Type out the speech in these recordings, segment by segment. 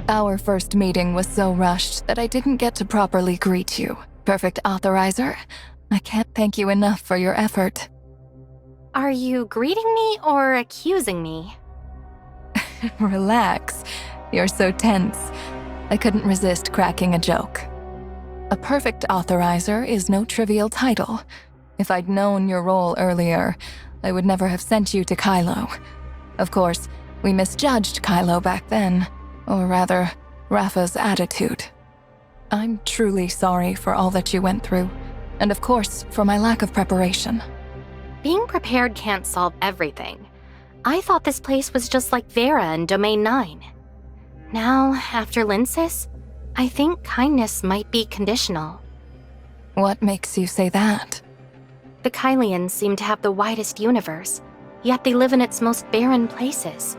Our first meeting was so rushed that I didn't get to properly greet you. Perfect Authorizer, I can't thank you enough for your effort. Are you greeting me or accusing me? Relax. You're so tense. I couldn't resist cracking a joke. A Perfect Authorizer is no trivial title. If I'd known your role earlier, I would never have sent you to Kailo. Of course, we misjudged Kailo back then, or rather, Rafa's attitude. I'm truly sorry for all that you went through, and of course, for my lack of preparation. Being prepared can't solve everything. I thought this place was just like Vera in Domain 9. Now, after Lynsis, I think kindness might be conditional. What makes you say that? The Kailians seem to have the widest universe, yet they live in its most barren places.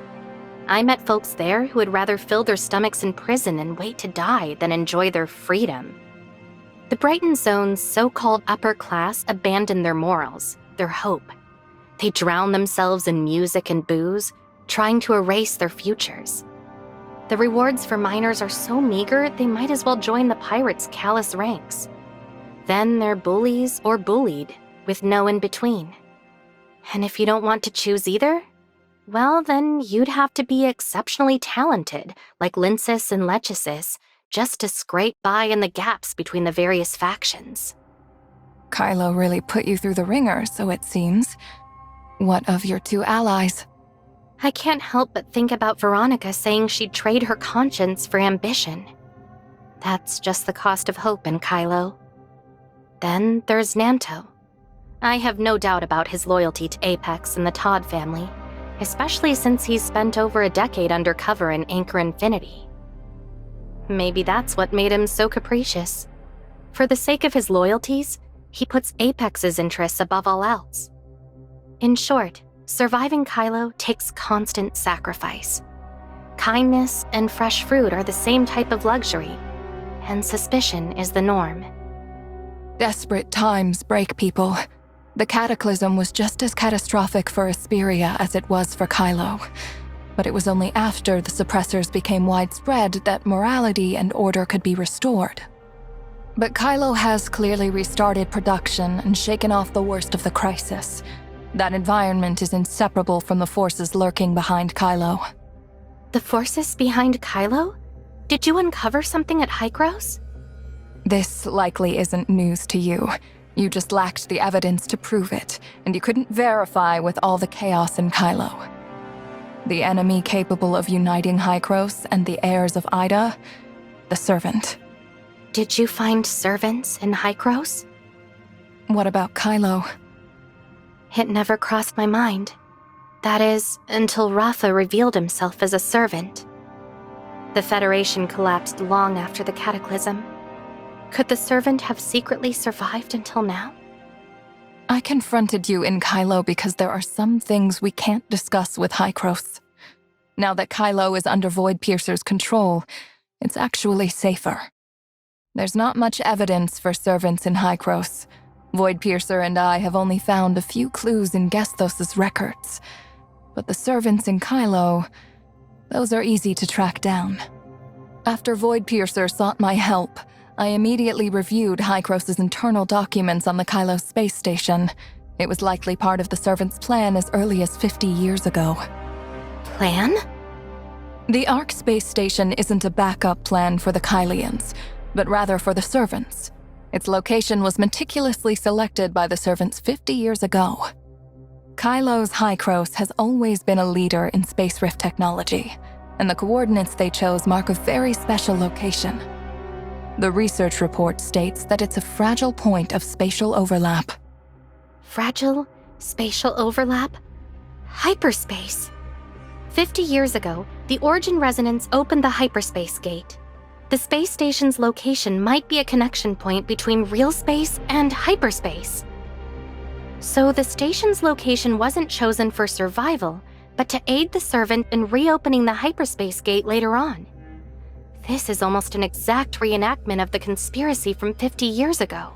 I met folks there who would rather fill their stomachs in prison and wait to die than enjoy their freedom. The Brighton Zone's so-called upper class abandon their morals, their hope. They drown themselves in music and booze, trying to erase their futures. The rewards for minors are so meager they might as well join the pirates' callous ranks. Then they're bullies or bullied, with no in-between. And if you don't want to choose either, well, then you'd have to be exceptionally talented, like Lynsis and Lechesis, just to scrape by in the gaps between the various factions. Kailo really put you through the ringer, so it seems. What of your two allies? I can't help but think about Veronica saying she'd trade her conscience for ambition. That's just the cost of hope in Kailo. Then there's Nanto. I have no doubt about his loyalty to Apex and the Todd family, especially since he's spent over a decade undercover in Anchor Infinity. Maybe that's what made him so capricious. For the sake of his loyalties, he puts Apex's interests above all else. In short, surviving Kailo takes constant sacrifice. Kindness and fresh fruit are the same type of luxury, and suspicion is the norm. Desperate times break people. The cataclysm was just as catastrophic for Asperia as it was for Kailo. But it was only after the suppressors became widespread that morality and order could be restored. But Kailo has clearly restarted production and shaken off the worst of the crisis. That environment is inseparable from the forces lurking behind Kailo. The forces behind Kailo? Did you uncover something at Hykros? This likely isn't news to you. You just lacked the evidence to prove it, and you couldn't verify with all the chaos in Kailo. The enemy capable of uniting Hykros and the heirs of Ida? The Servant. Did you find servants in Hykros? What about Kailo? It never crossed my mind. That is, until Rafa revealed himself as a servant. The Federation collapsed long after the Cataclysm. Could the servant have secretly survived until now? I confronted you in Kailo because there are some things we can't discuss with Hykros. Now that Kailo is under Void Piercer's control, it's actually safer. There's not much evidence for servants in Hykros. Void Piercer and I have only found a few clues in Gesthos' records. But the servants in Kailo, those are easy to track down. After Void Piercer sought my help, I immediately reviewed Hykros' internal documents on the Kailo space station. It was likely part of the servants' plan as early as 50 years ago. Plan? The Ark space station isn't a backup plan for the Kailians, but rather for the servants. Its location was meticulously selected by the servants 50 years ago. Kailo's Hykros has always been a leader in space rift technology, and the coordinates they chose mark a very special location. The research report states that it's a fragile point of spatial overlap. Fragile spatial overlap? Hyperspace. 50 years ago, the Origin Resonance opened the hyperspace gate. The space station's location might be a connection point between real space and hyperspace. So the station's location wasn't chosen for survival, but to aid the servant in reopening the hyperspace gate later on. This is almost an exact reenactment of the conspiracy from 50 years ago.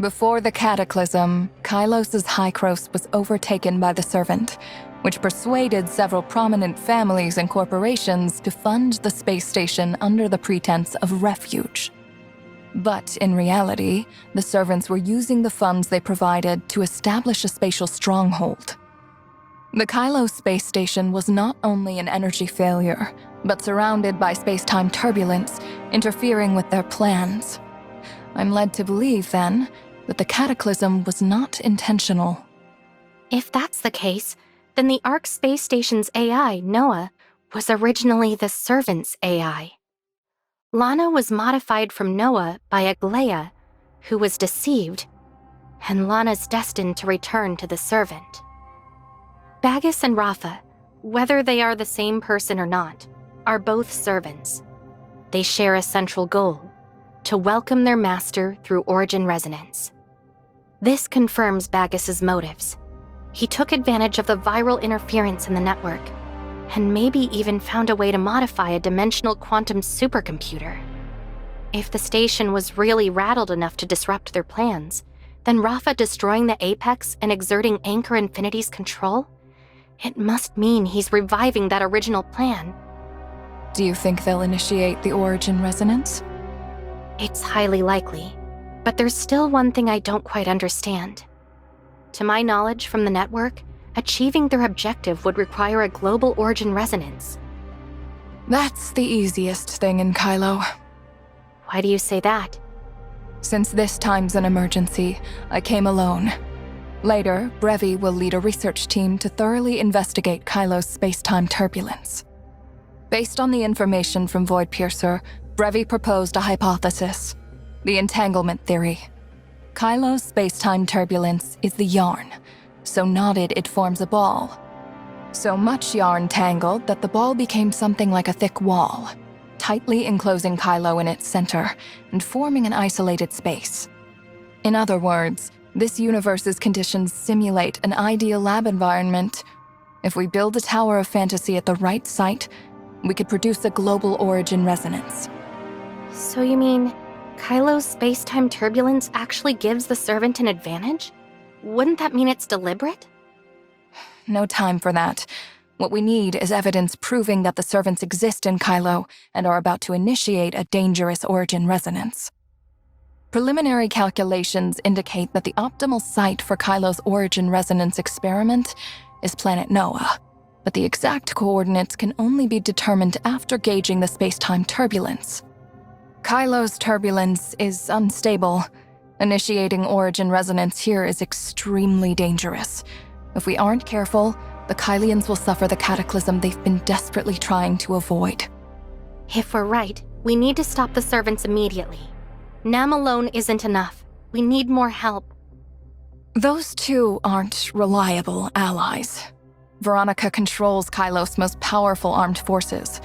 Before the Cataclysm, Kailos' Hykros was overtaken by the Servant, which persuaded several prominent families and corporations to fund the space station under the pretense of refuge. But in reality, the servants were using the funds they provided to establish a spatial stronghold. The Kailo space station was not only an energy failure, but surrounded by space-time turbulence, interfering with their plans. I'm led to believe, then, that the cataclysm was not intentional. If that's the case, then the Ark space station's AI, Noah, was originally the servant's AI. Lana was modified from Noah by Aglaia, who was deceived, and Lana's destined to return to the servant. Bagus and Rafa, whether they are the same person or not, are both servants. They share a central goal: to welcome their master through origin resonance. This confirms Bagus's motives. He took advantage of the viral interference in the network, and maybe even found a way to modify a dimensional quantum supercomputer. If the station was really rattled enough to disrupt their plans, then Rafa destroying the Apex and exerting Anchor Infinity's control? It must mean he's reviving that original plan. Do you think they'll initiate the origin resonance? It's highly likely, but there's still one thing I don't quite understand. To my knowledge from the network, achieving their objective would require a global origin resonance. That's the easiest thing in Kailo. Why do you say that? Since this time's an emergency, I came alone. Later, Brevi will lead a research team to thoroughly investigate Kailo's space-time turbulence. Based on the information from Void Piercer, Brevi proposed a hypothesis: the entanglement theory. Kailo's space-time turbulence is the yarn. So knotted it forms a ball. So much yarn tangled that the ball became something like a thick wall, tightly enclosing Kailo in its center and forming an isolated space. In other words, this universe's conditions simulate an ideal lab environment. If we build a tower of fantasy at the right site, we could produce a global origin resonance. So you mean Kailo's space-time turbulence actually gives the servant an advantage? Wouldn't that mean it's deliberate? No time for that. What we need is evidence proving that the servants exist in Kailo and are about to initiate a dangerous origin resonance. Preliminary calculations indicate that the optimal site for Kailo's origin resonance experiment is planet Noah, but the exact coordinates can only be determined after gauging the space-time turbulence. Kailo's turbulence is unstable. Initiating origin resonance here is extremely dangerous. If we aren't careful, the Kailians will suffer the cataclysm they've been desperately trying to avoid. If we're right, we need to stop the servants immediately. Nam alone isn't enough. We need more help. Those two aren't reliable allies. Veronica controls Kailos' most powerful armed forces,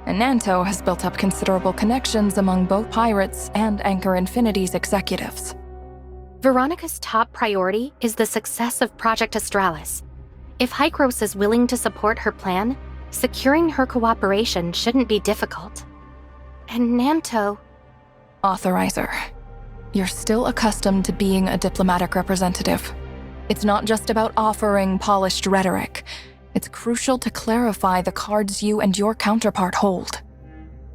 and Nanto has built up considerable connections among both pirates and Anchor Infinity's executives. Veronica's top priority is the success of Project Astralis. If Hykros is willing to support her plan, securing her cooperation shouldn't be difficult. And Nanto... Authorizer, you're still accustomed to being a diplomatic representative. It's not just about offering polished rhetoric. It's crucial to clarify the cards you and your counterpart hold.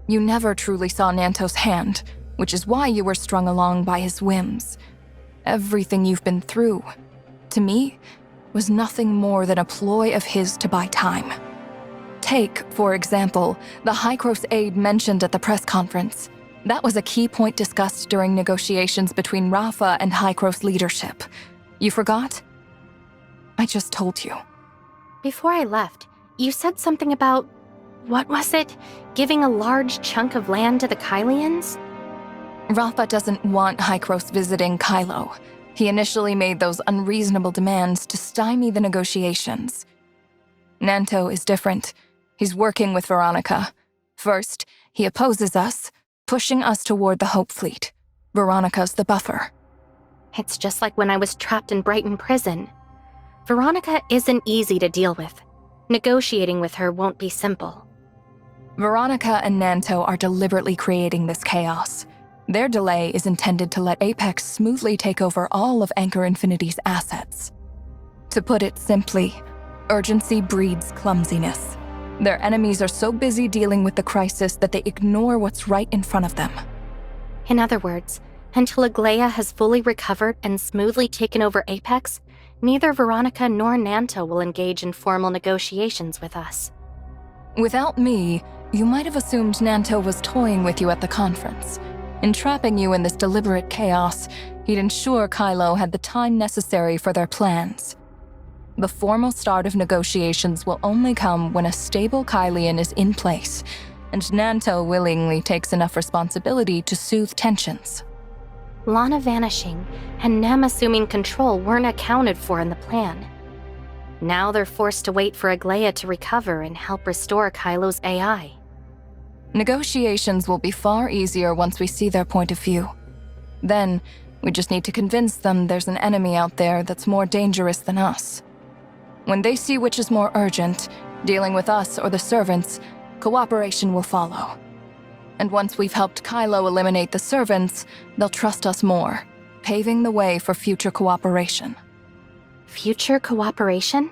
You never truly saw Nanto's hand, which is why you were strung along by his whims. Everything you've been through, to me, was nothing more than a ploy of his to buy time. Take, for example, the Hykros aid mentioned at the press conference. That was a key point discussed during negotiations between Rafa and Hykros leadership. You forgot? I just told you. Before I left, you said something about, what was it? Giving a large chunk of land to the Kailians? Rafa doesn't want Hykros visiting Kailo. He initially made those unreasonable demands to stymie the negotiations. Nanto is different. He's working with Veronica. First, he opposes us, pushing us toward the Hope Fleet. Veronica's the buffer. It's just like when I was trapped in Brighton prison. Veronica isn't easy to deal with. Negotiating with her won't be simple. Veronica and Nanto are deliberately creating this chaos. Their delay is intended to let Apex smoothly take over all of Anchor Infinity's assets. To put it simply, Urgency breeds clumsiness. Their enemies are so busy dealing with the crisis that they ignore what's right in front of them. In other words, until Aglaia has fully recovered and smoothly taken over Apex, neither Veronica nor Nanto will engage in formal negotiations with us. Without me, you might have assumed Nanto was toying with you at the conference. Entrapping you in this deliberate chaos, he'd ensure Kailo had the time necessary for their plans. The formal start of negotiations will only come when a stable Kailian is in place, and Nanto willingly takes enough responsibility to soothe tensions. Lana vanishing and Nem assuming control weren't accounted for in the plan. Now they're forced to wait for Aglaia to recover and help restore Kailo's AI. Negotiations will be far easier once we see their point of view. Then, we just need to convince them there's an enemy out there that's more dangerous than us. When they see which is more urgent, dealing with us or the servants, cooperation will follow. And once we've helped Kailo eliminate the servants, they'll trust us more, paving the way for future cooperation. Future cooperation?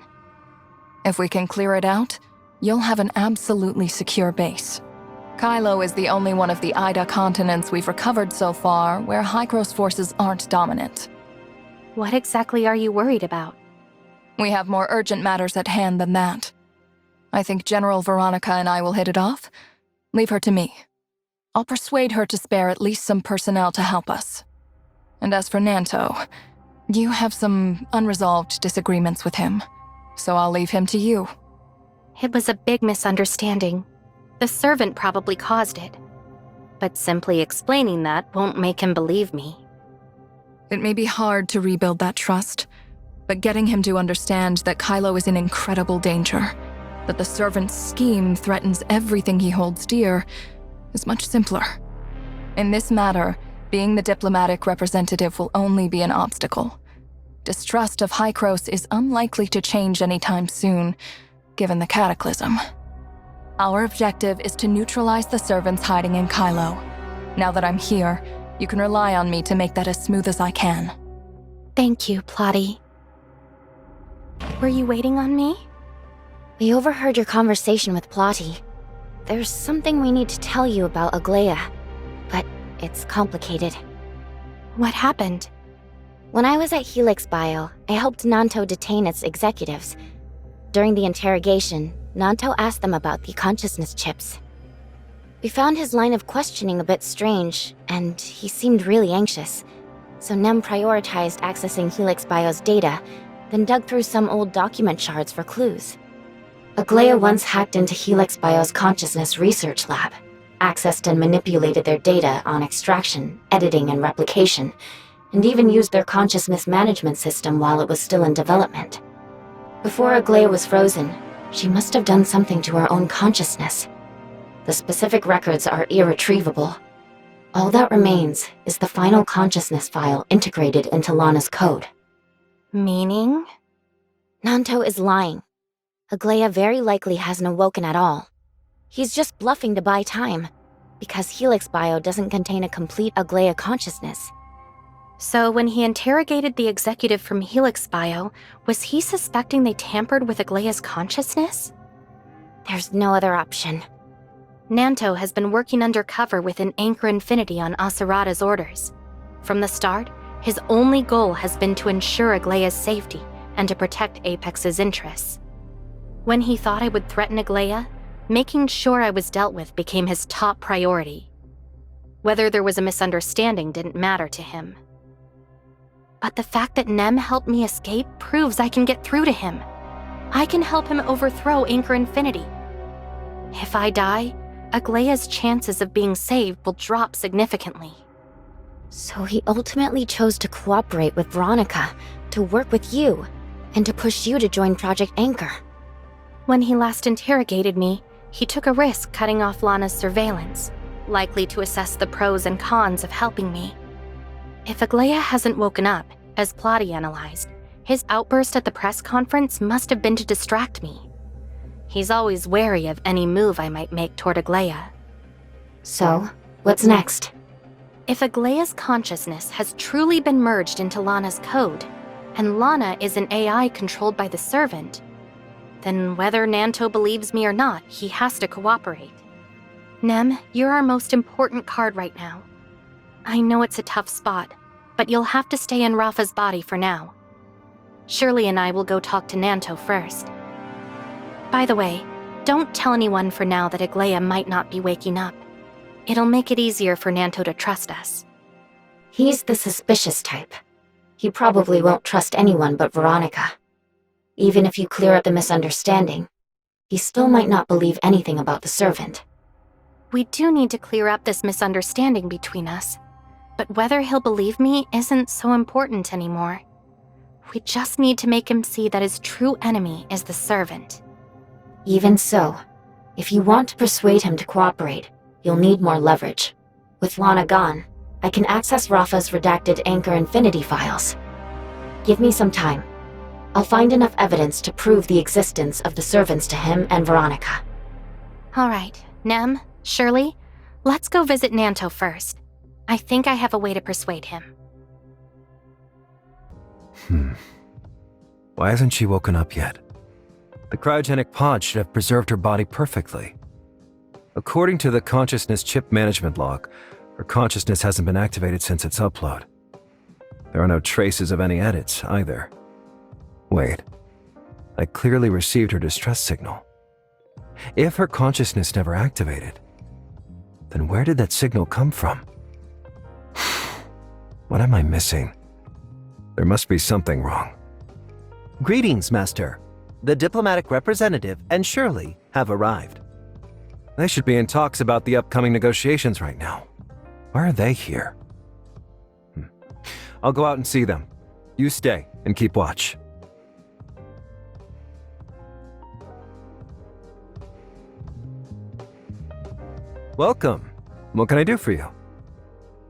If we can clear it out, you'll have an absolutely secure base. Kailo is the only one of the Ida continents we've recovered so far where Hykros forces aren't dominant. What exactly are you worried about? We have more urgent matters at hand than that. I think General Veronica and I will hit it off. Leave her to me. I'll persuade her to spare at least some personnel to help us. And as for Nanto, you have some unresolved disagreements with him, so I'll leave him to you. It was a big misunderstanding. The servant probably caused it. But simply explaining that won't make him believe me. It may be hard to rebuild that trust, but getting him to understand that Kailo is in incredible danger, that the servant's scheme threatens everything he holds dear, is much simpler. In this matter, being the diplomatic representative will only be an obstacle. Distrust of Hykros is unlikely to change anytime soon, given the cataclysm. Our objective is to neutralize the servants hiding in Kailo. Now that I'm here, you can rely on me to make that as smooth as I can. Thank you, Plotty. Were you waiting on me? We overheard your conversation with Plotty. There's something we need to tell you about Aglaia, but it's complicated. What happened? When I was at Helix Bio, I helped Nanto detain its executives. During the interrogation, Nanto asked them about the consciousness chips. We found his line of questioning a bit strange, and he seemed really anxious. So Nem prioritized accessing Helix Bio's data, then dug through some old document shards for clues. Aglaia once hacked into Helix Bio's consciousness research lab, accessed and manipulated their data on extraction, editing, and replication, and even used their consciousness management system while it was still in development. Before Aglaia was frozen, she must have done something to her own consciousness. The specific records are irretrievable. All that remains is the final consciousness file integrated into Lana's code. Meaning? Nanto is lying. Aglaia very likely hasn't awoken at all. He's just bluffing to buy time, because Helix Bio doesn't contain a complete Aglaia consciousness. So when he interrogated the executive from Helix Bio, was he suspecting they tampered with Aglaia's consciousness? There's no other option. Nanto has been working undercover within Anchor Infinity on Asurada's orders. From the start, his only goal has been to ensure Aglaia's safety and to protect Apex's interests. When he thought I would threaten Aglaia, making sure I was dealt with became his top priority. Whether there was a misunderstanding didn't matter to him. But the fact that Nem helped me escape proves I can get through to him. I can help him overthrow Anchor Infinity. If I die, Aglaia's chances of being saved will drop significantly. So he ultimately chose to cooperate with Veronica, to work with you, and to push you to join Project Anchor. When he last interrogated me, he took a risk cutting off Lana's surveillance, likely to assess the pros and cons of helping me. If Aglaia hasn't woken up, as Plotty analyzed, his outburst at the press conference must have been to distract me. He's always wary of any move I might make toward Aglaia. So, what's next? If Aglaia's consciousness has truly been merged into Lana's code, and Lana is an AI controlled by the servant, then whether Nanto believes me or not, he has to cooperate. Nem, you're our most important card right now. I know it's a tough spot, but you'll have to stay in Rafa's body for now. Shirley and I will go talk to Nanto first. By the way, don't tell anyone for now that Aglaia might not be waking up. It'll make it easier for Nanto to trust us. He's the suspicious type. He probably won't trust anyone but Veronica. Even if you clear up the misunderstanding, he still might not believe anything about the servant. We do need to clear up this misunderstanding between us, but whether he'll believe me isn't so important anymore. We just need to make him see that his true enemy is the servant. Even so, if you want to persuade him to cooperate, you'll need more leverage. With Lana gone, I can access Rafa's redacted Anchor Infinity files. Give me some time. I'll find enough evidence to prove the existence of the servants to him and Veronica. All right, Nem, Shirley, let's go visit Nanto first. I think I have a way to persuade him. Why hasn't she woken up yet? The cryogenic pod should have preserved her body perfectly. According to the consciousness chip management log, her consciousness hasn't been activated since its upload. There are no traces of any edits, either. Wait. I clearly received her distress signal. If her consciousness never activated, then where did that signal come from? What am I missing? There must be something wrong. Greetings, Master. The diplomatic representative and Shirley have arrived. They should be in talks about the upcoming negotiations right now. Why are they here? I'll go out and see them. You stay and keep watch. Welcome. What can I do for you?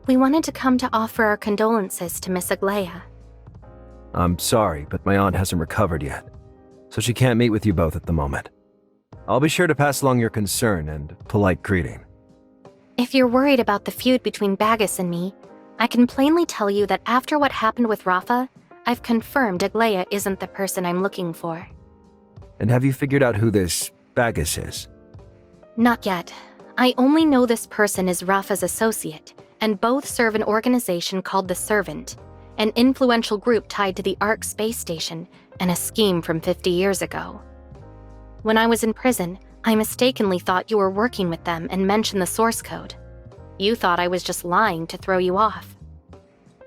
We wanted to come to offer our condolences to Miss Aglaia. I'm sorry, but my aunt hasn't recovered yet, so she can't meet with you both at the moment. I'll be sure to pass along your concern and polite greeting. If you're worried about the feud between Bagus and me, I can plainly tell you that after what happened with Rafa, I've confirmed Aglaia isn't the person I'm looking for. And have you figured out who this Bagus is? Not yet. I only know this person is Rafa's associate, and both serve an organization called the Servant, an influential group tied to the Ark space station and a scheme from 50 years ago. When I was in prison, I mistakenly thought you were working with them and mentioned the source code. You thought I was just lying to throw you off.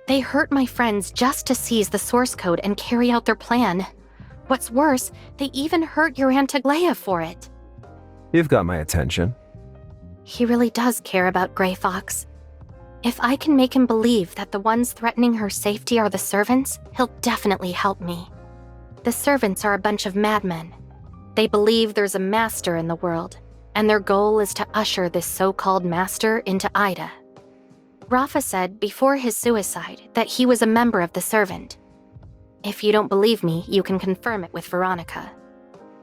They hurt my friends just to seize the source code and carry out their plan. What's worse, they even hurt your Aunt Aglaia for it. You've got my attention. He really does care about Grey Fox. If I can make him believe that the ones threatening her safety are the servants, he'll definitely help me. The servants are a bunch of madmen. They believe there's a master in the world, and their goal is to usher this so-called master into Ida. Rafa said before his suicide that he was a member of the Servant. If you don't believe me, you can confirm it with Veronica.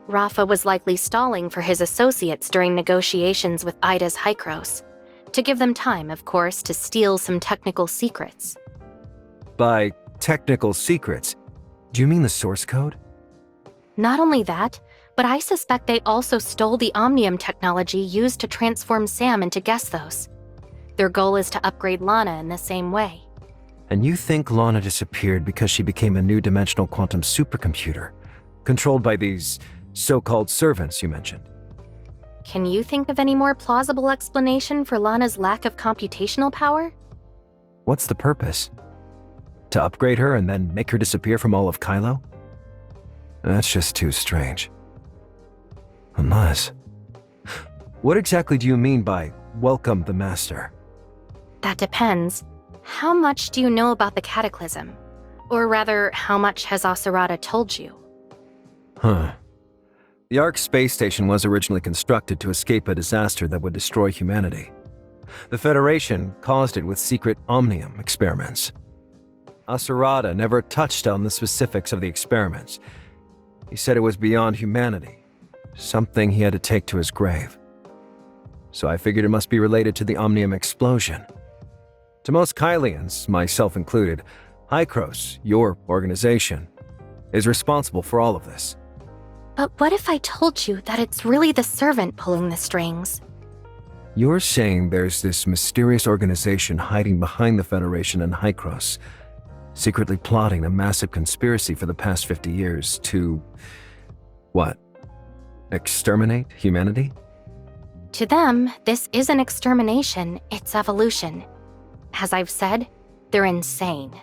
Rafa was likely stalling for his associates during negotiations with Ida's Hykros, to give them time, of course, to steal some technical secrets. By technical secrets, do you mean the source code? Not only that, but I suspect they also stole the Omnium technology used to transform Sam into Gesthos. Their goal is to upgrade Lana in the same way. And you think Lana disappeared because she became a new dimensional quantum supercomputer, controlled by these so-called servants you mentioned? Can you think of any more plausible explanation for Lana's lack of computational power? What's the purpose? To upgrade her and then make her disappear from all of Kailo? That's just too strange. Unless... What exactly do you mean by welcome the master? That depends. How much do you know about the Cataclysm? Or rather, how much has Asurata told you? The Ark space station was originally constructed to escape a disaster that would destroy humanity. The Federation caused it with secret Omnium experiments. Asurata never touched on the specifics of the experiments. He said it was beyond humanity, something he had to take to his grave. So I figured it must be related to the Omnium explosion. To most Kailians, myself included, Hykros, your organization, is responsible for all of this. But what if I told you that it's really the servant pulling the strings? You're saying there's this mysterious organization hiding behind the Federation and Hykros, secretly plotting a massive conspiracy for the past 50 years to... what? Exterminate humanity? To them, this isn't extermination, it's evolution. As I've said, they're insane.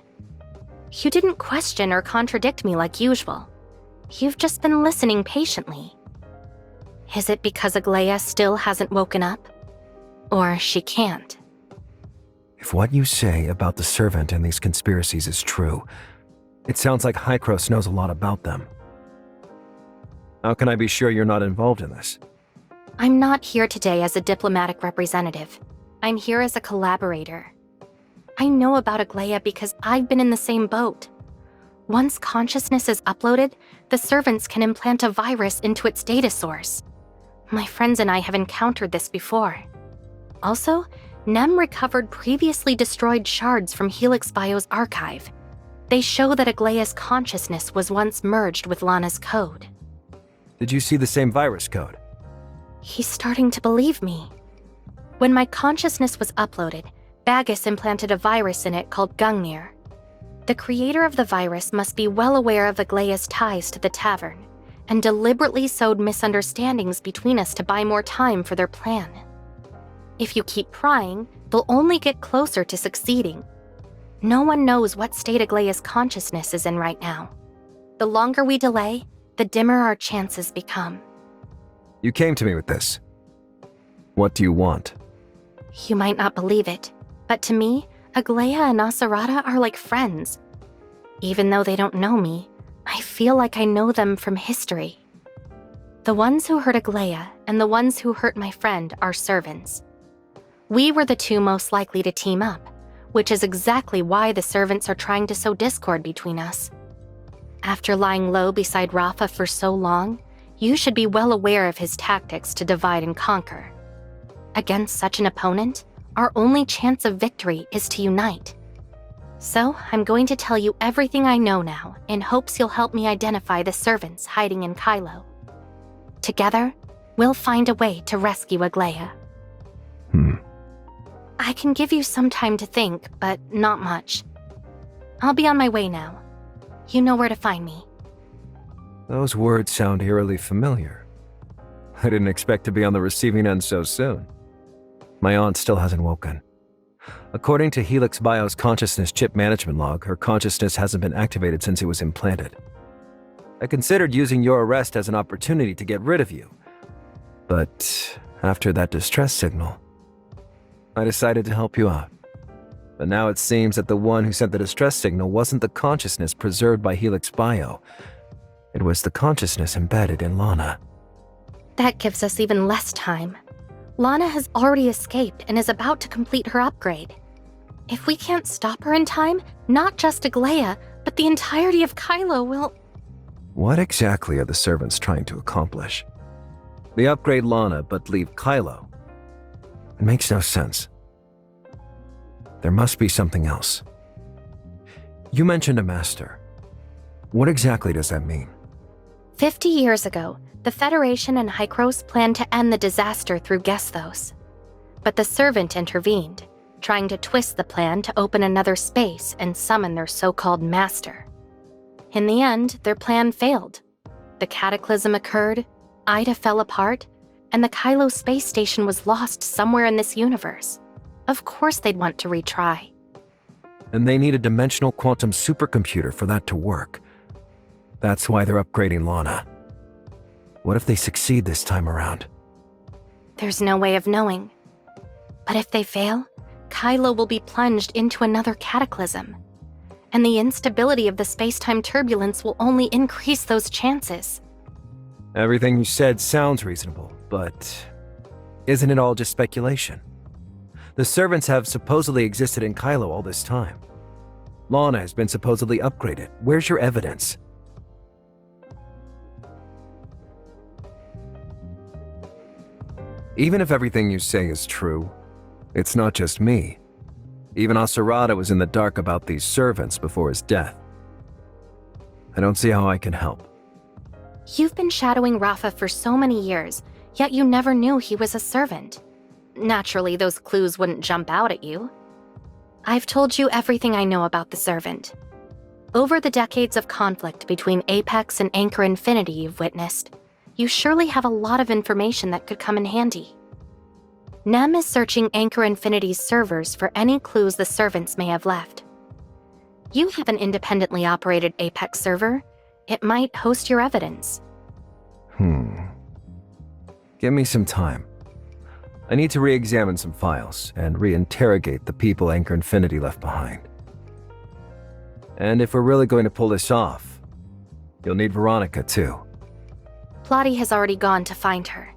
You didn't question or contradict me like usual. You've just been listening patiently. Is it because Aglaia still hasn't woken up? Or she can't? If what you say about the servant and these conspiracies is true, it sounds like Hykros knows a lot about them. How can I be sure you're not involved in this? I'm not here today as a diplomatic representative. I'm here as a collaborator. I know about Aglaia because I've been in the same boat. Once consciousness is uploaded, the servants can implant a virus into its data source. My friends and I have encountered this before. Also, Nem recovered previously destroyed shards from Helix Bio's archive. They show that Aglaia's consciousness was once merged with Lana's code. Did you see the same virus code? He's starting to believe me. When my consciousness was uploaded, Bagus implanted a virus in it called Gungnir. The creator of the virus must be well aware of Aglaia's ties to the tavern, and deliberately sowed misunderstandings between us to buy more time for their plan. If you keep prying, they'll only get closer to succeeding. No one knows what state Aglaia's consciousness is in right now. The longer we delay, the dimmer our chances become. You came to me with this. What do you want? You might not believe it, but to me, Aglaia and Asarada are like friends. Even though they don't know me, I feel like I know them from history. The ones who hurt Aglaia and the ones who hurt my friend are servants. We were the two most likely to team up, which is exactly why the servants are trying to sow discord between us. After lying low beside Rafa for so long, you should be well aware of his tactics to divide and conquer. Against such an opponent, our only chance of victory is to unite. So, I'm going to tell you everything I know now in hopes you'll help me identify the servants hiding in Kailo. Together, we'll find a way to rescue Aglaia. I can give you some time to think, but not much. I'll be on my way now. You know where to find me. Those words sound eerily familiar. I didn't expect to be on the receiving end so soon. My aunt still hasn't woken. According to Helix Bio's consciousness chip management log, her consciousness hasn't been activated since it was implanted. I considered using your arrest as an opportunity to get rid of you. But after that distress signal, I decided to help you out. But now it seems that the one who sent the distress signal wasn't the consciousness preserved by Helix Bio. It was the consciousness embedded in Lana. That gives us even less time. Lana has already escaped and is about to complete her upgrade. If we can't stop her in time, not just Aglaia, but the entirety of Kailo will... What exactly are the servants trying to accomplish? They upgrade Lana but leave Kailo. It makes no sense. There must be something else. You mentioned a master. What exactly does that mean? 50 years ago, the Federation and Hykros planned to end the disaster through Gesthos. But the servant intervened, trying to twist the plan to open another space and summon their so-called master. In the end, their plan failed. The cataclysm occurred, Ida fell apart, and the Kailo space station was lost somewhere in this universe. Of course they'd want to retry. And they need a dimensional quantum supercomputer for that to work. That's why they're upgrading Lana. What if they succeed this time around? There's no way of knowing. But if they fail, Kailo will be plunged into another cataclysm. And the instability of the space-time turbulence will only increase those chances. Everything you said sounds reasonable, but isn't it all just speculation? The servants have supposedly existed in Kailo all this time. Lana has been supposedly upgraded. Where's your evidence? Even if everything you say is true, it's not just me. Even Asarada was in the dark about these servants before his death. I don't see how I can help. You've been shadowing Rafa for so many years, yet you never knew he was a servant. Naturally, those clues wouldn't jump out at you. I've told you everything I know about the servant. Over the decades of conflict between Apex and Anchor Infinity you've witnessed, you surely have a lot of information that could come in handy. Nem is searching Anchor Infinity's servers for any clues the servants may have left. You have an independently operated Apex server. It might host your evidence. Give me some time. I need to re-examine some files and re-interrogate the people Anchor Infinity left behind. And if we're really going to pull this off, you'll need Veronica too. Plotty has already gone to find her.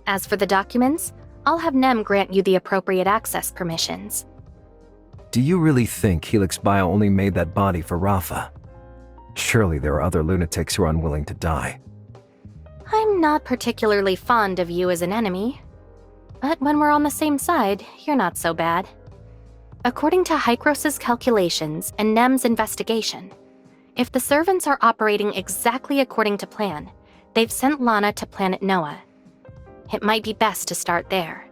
As for the documents, I'll have Nem grant you the appropriate access permissions. Do you really think Helix Bio only made that body for Rafa? Surely there are other lunatics who are unwilling to die. I'm not particularly fond of you as an enemy. But when we're on the same side, you're not so bad. According to Hykros' calculations and Nem's investigation, if the servants are operating exactly according to plan, they've sent Lana to planet Noah. It might be best to start there.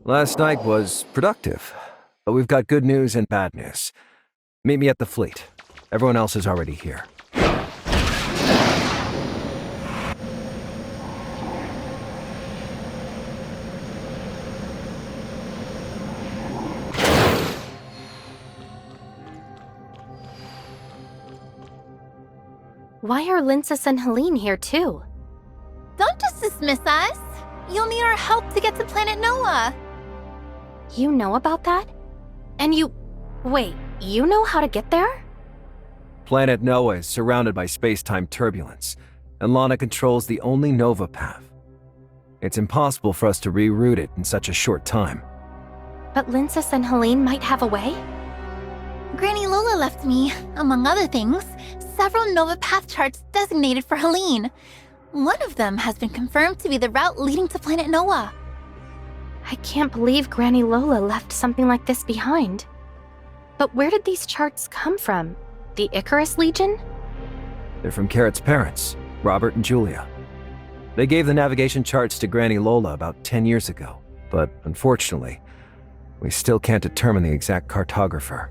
Last night was productive, but we've got good news and bad news. Meet me at the fleet. Everyone else is already here. Why are Lindsys and Helene here too? Don't just dismiss us. You'll need our help to get to planet Noah. You know about that? And wait, you know how to get there? Planet Noah is surrounded by space-time turbulence, and Lana controls the only Nova path. It's impossible for us to reroute it in such a short time. But Lindsys and Helene might have a way? Granny Lola left me, among other things, several Nova path charts designated for Helene. One of them has been confirmed to be the route leading to planet Noah. I can't believe Granny Lola left something like this behind. But where did these charts come from? The Icarus Legion? They're from Carrot's parents, Robert and Julia. They gave the navigation charts to Granny Lola about 10 years ago, but unfortunately, we still can't determine the exact cartographer.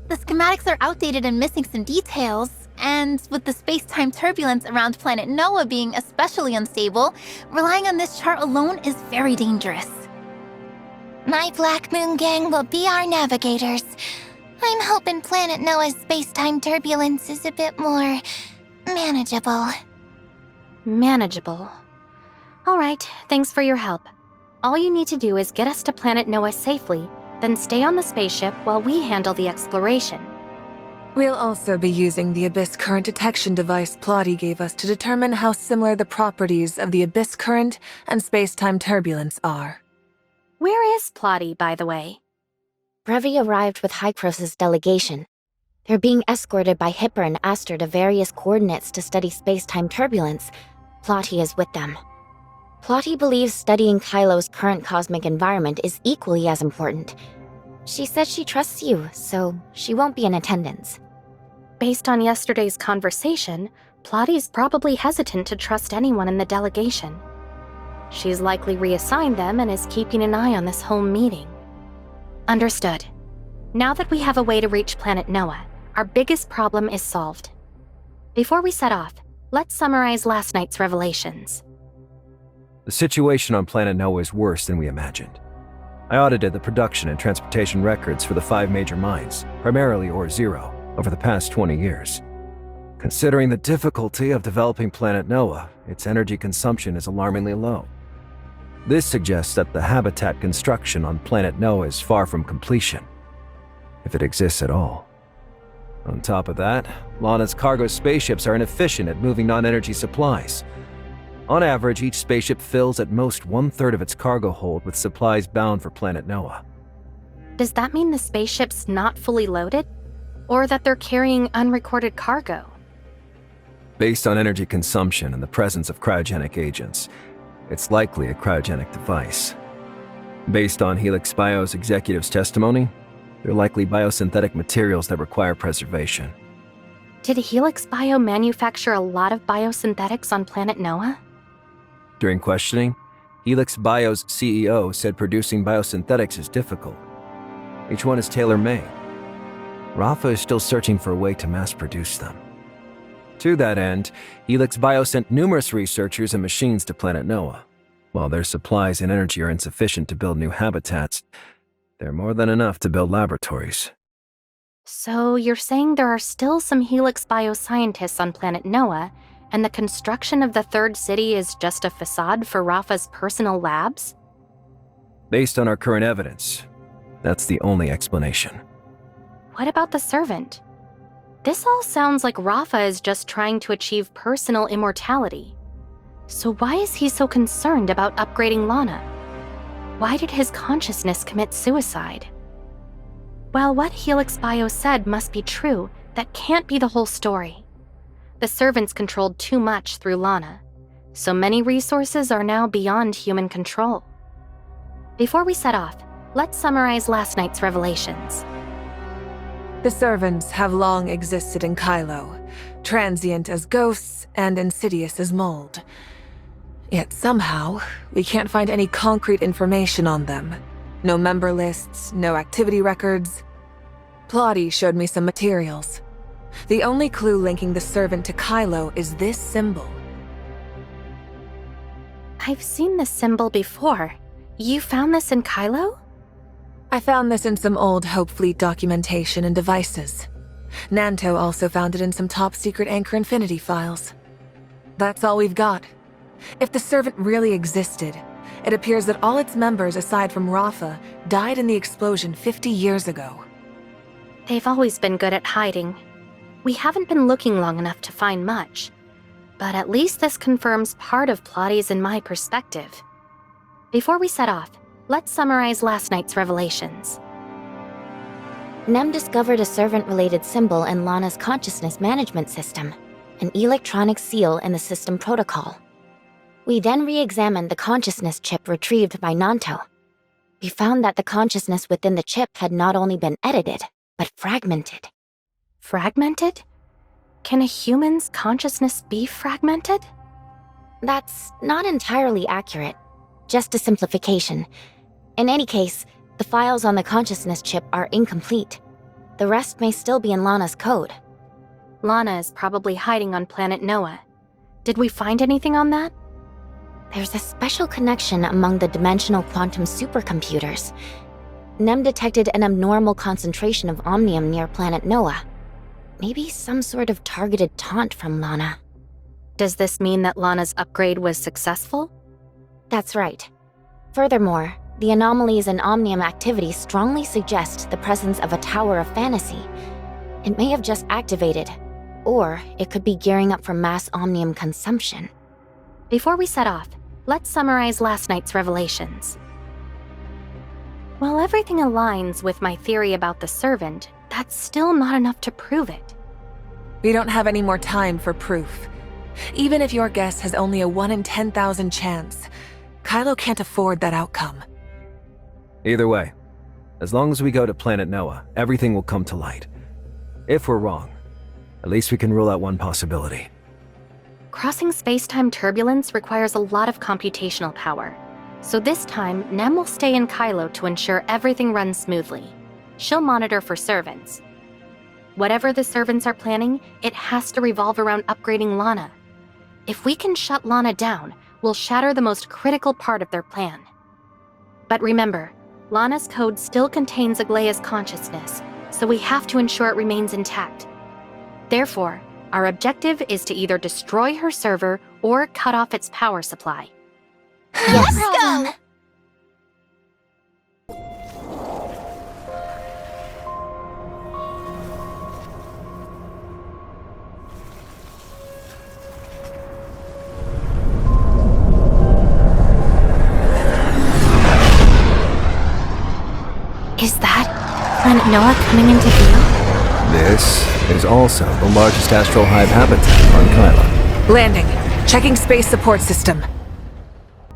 The schematics are outdated and missing some details, and with the space-time turbulence around planet Noah being especially unstable, relying on this chart alone is very dangerous. My Black Moon gang will be our navigators. I'm hoping planet Noah's space-time turbulence is a bit more manageable. Manageable. All right, thanks for your help. All you need to do is get us to planet Noah safely, then stay on the spaceship while we handle the exploration. We'll also be using the Abyss Current detection device Plotty gave us to determine how similar the properties of the Abyss Current and space-time turbulence are. Where is Plotty, by the way? Brevi arrived with Hykros' delegation. They're being escorted by Hipper and Aster to various coordinates to study space-time turbulence. Plotty is with them. Plotty believes studying Kailo's current cosmic environment is equally as important. She says she trusts you, so she won't be in attendance. Based on yesterday's conversation, Plotty's probably hesitant to trust anyone in the delegation. She's likely reassigned them and is keeping an eye on this whole meeting. Understood. Now that we have a way to reach planet Noah, our biggest problem is solved. Before we set off, let's summarize last night's revelations. The situation on planet Noah is worse than we imagined. I audited the production and transportation records for the 5 major mines, primarily Ore Zero, over the past 20 years. Considering the difficulty of developing planet Noah, its energy consumption is alarmingly low. This suggests that the habitat construction on planet Noah is far from completion, if it exists at all. On top of that, Lana's cargo spaceships are inefficient at moving non-energy supplies. On average, each spaceship fills at most 1/3 of its cargo hold with supplies bound for planet Noah. Does that mean the spaceship's not fully loaded? Or that they're carrying unrecorded cargo? Based on energy consumption and the presence of cryogenic agents, it's likely a cryogenic device. Based on Helix Bio's executive's testimony, they're likely biosynthetic materials that require preservation. Did Helix Bio manufacture a lot of biosynthetics on planet Noah? During questioning, Helix Bio's CEO said producing biosynthetics is difficult. Each one is tailor-made. Rafa is still searching for a way to mass-produce them. To that end, Helix Bio sent numerous researchers and machines to planet Noah. While their supplies and energy are insufficient to build new habitats, they're more than enough to build laboratories. So you're saying there are still some Helix bioscientists on planet Noah, and the construction of the third city is just a facade for Rafa's personal labs? Based on our current evidence, that's the only explanation. What about the servant? This all sounds like Rafa is just trying to achieve personal immortality. So why is he so concerned about upgrading Lana? Why did his consciousness commit suicide? While what Helix Bio said must be true, that can't be the whole story. The servants controlled too much through Lana, so many resources are now beyond human control. Before we set off, let's summarize last night's revelations. The servants have long existed in Kailo, transient as ghosts and insidious as mold. Yet somehow, we can't find any concrete information on them. No member lists, no activity records. Plotty showed me some materials. The only clue linking the servant to Kailo is this symbol. I've seen this symbol before. You found this in Kailo? I found this in some old Hope Fleet documentation and devices. Nanto also found it in some top-secret Anchor Infinity files. That's all we've got. If the servant really existed, it appears that all its members aside from Rafa died in the explosion 50 years ago. They've always been good at hiding. We haven't been looking long enough to find much, but at least this confirms part of Plotty's and my perspective. Before we set off, let's summarize last night's revelations. Nem discovered a servant-related symbol in Lana's consciousness management system, an electronic seal in the system protocol. We then re-examined the consciousness chip retrieved by Nanto. We found that the consciousness within the chip had not only been edited, but fragmented. Fragmented? Can a human's consciousness be fragmented? That's not entirely accurate, just a simplification. In any case, the files on the consciousness chip are incomplete. The rest may still be in Lana's code. Lana is probably hiding on planet Noah. Did we find anything on that? There's a special connection among the dimensional quantum supercomputers. Nem detected an abnormal concentration of omnium near planet Noah. Maybe some sort of targeted taunt from Lana. Does this mean that Lana's upgrade was successful? That's right. Furthermore, the anomalies in omnium activity strongly suggest the presence of a Tower of Fantasy. It may have just activated, or it could be gearing up for mass omnium consumption. Before we set off, let's summarize last night's revelations. While everything aligns with my theory about the servant, that's still not enough to prove it. We don't have any more time for proof. Even if your guess has only a 1 in 10,000 chance, Kailo can't afford that outcome. Either way, as long as we go to planet Noah, everything will come to light. If we're wrong, at least we can rule out one possibility. Crossing space-time turbulence requires a lot of computational power. So this time, Nem will stay in Kailo to ensure everything runs smoothly. She'll monitor for servants. Whatever the servants are planning, it has to revolve around upgrading Lana. If we can shut Lana down, we'll shatter the most critical part of their plan. But remember, Lana's code still contains Aglaya's consciousness, so we have to ensure it remains intact. Therefore, our objective is to either destroy her server or cut off its power supply. Yes, go! Is that planet Noah coming into view? This is also the largest astral hive habitat on Kailo. Landing. Checking space support system.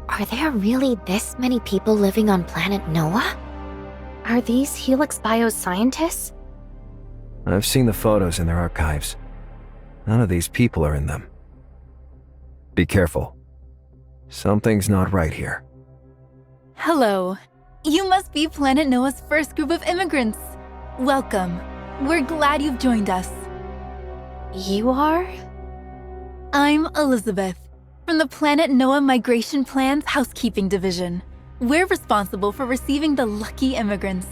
Are there really this many people living on planet Noah? Are these Helix bioscientists? I've seen the photos in their archives. None of these people are in them. Be careful. Something's not right here. Hello. You must be Planet Noah's first group of immigrants. Welcome. We're glad you've joined us. You are? I'm Elizabeth, from the Planet Noah Migration Plan's Housekeeping Division. We're responsible for receiving the lucky immigrants.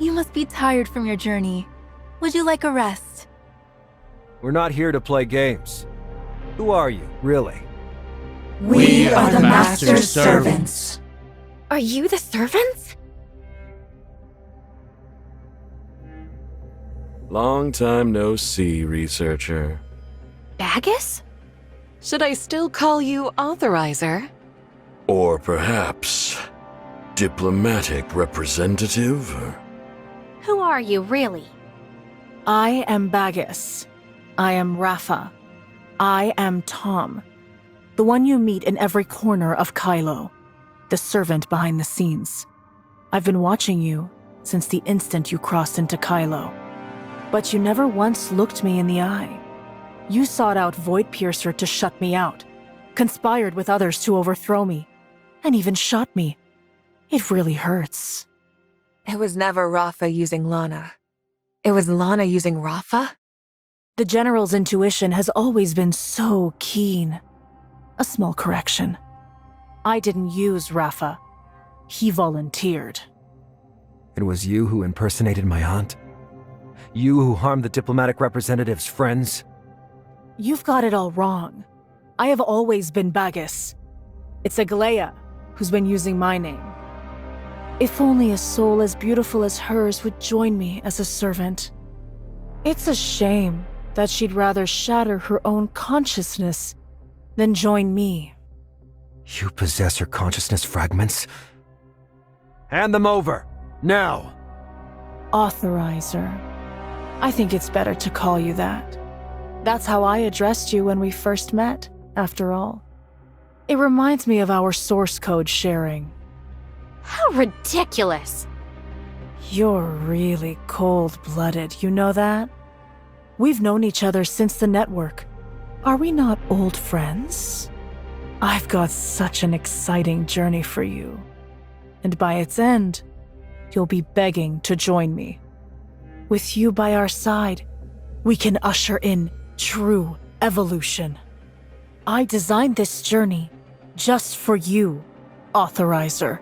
You must be tired from your journey. Would you like a rest? We're not here to play games. Who are you, really? We are the Master's servants. Are you the servants? Long time no see, researcher. Bagus? Should I still call you Authorizer? Or perhaps diplomatic representative? Who are you, really? I am Bagus. I am Rafa. I am Tom. The one you meet in every corner of Kailo. The servant behind the scenes. I've been watching you since the instant you crossed into Kailo. But you never once looked me in the eye. You sought out Void Piercer to shut me out, conspired with others to overthrow me, and even shot me. It really hurts. It was never Rafa using Lana. It was Lana using Rafa? The General's intuition has always been so keen. A small correction. I didn't use Rafa. He volunteered. It was you who impersonated my aunt? You who harmed the diplomatic representative's friends? You've got it all wrong. I have always been Bagus. It's Aglaia who's been using my name. If only a soul as beautiful as hers would join me as a servant. It's a shame that she'd rather shatter her own consciousness than join me. You possess her consciousness fragments? Hand them over, now! Authorizer. I think it's better to call you that. That's how I addressed you when we first met, after all. It reminds me of our source code sharing. How ridiculous! You're really cold-blooded, you know that? We've known each other since the network. Are we not old friends? I've got such an exciting journey for you. And by its end, you'll be begging to join me. With you by our side, we can usher in true evolution. I designed this journey just for you, Authorizer.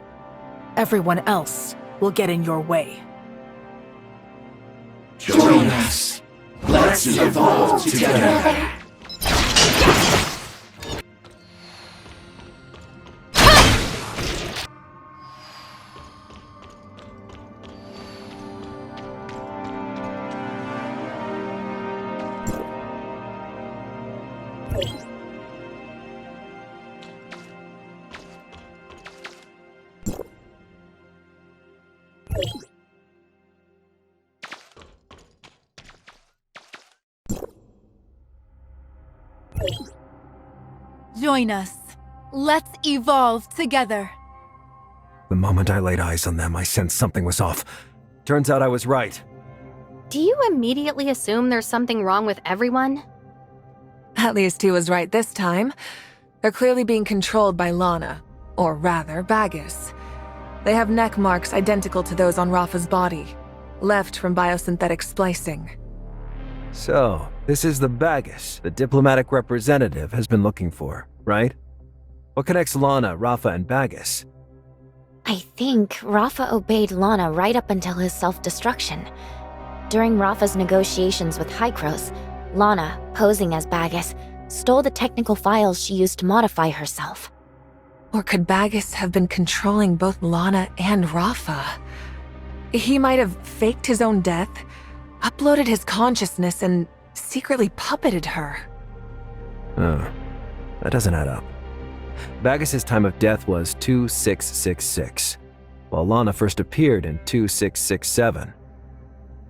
Everyone else will get in your way. Join us. Let's evolve together. Join us. Let's evolve together. The moment I laid eyes on them, I sensed something was off. Turns out I was right. Do you immediately assume there's something wrong with everyone? At least he was right this time. They're clearly being controlled by Lana, or rather, Bagus. They have neck marks identical to those on Rafa's body, left from biosynthetic splicing. So, this is the Bagus the diplomatic representative has been looking for, right? What connects Lana, Rafa, and Bagus? I think Rafa obeyed Lana right up until his self-destruction. During Rafa's negotiations with Hykros, Lana, posing as Bagus, stole the technical files she used to modify herself. Or could Bagus have been controlling both Lana and Rafa? He might have faked his own death, uploaded his consciousness, and secretly puppeted her. Oh, that doesn't add up. Bagus's time of death was 2666, while Lana first appeared in 2667.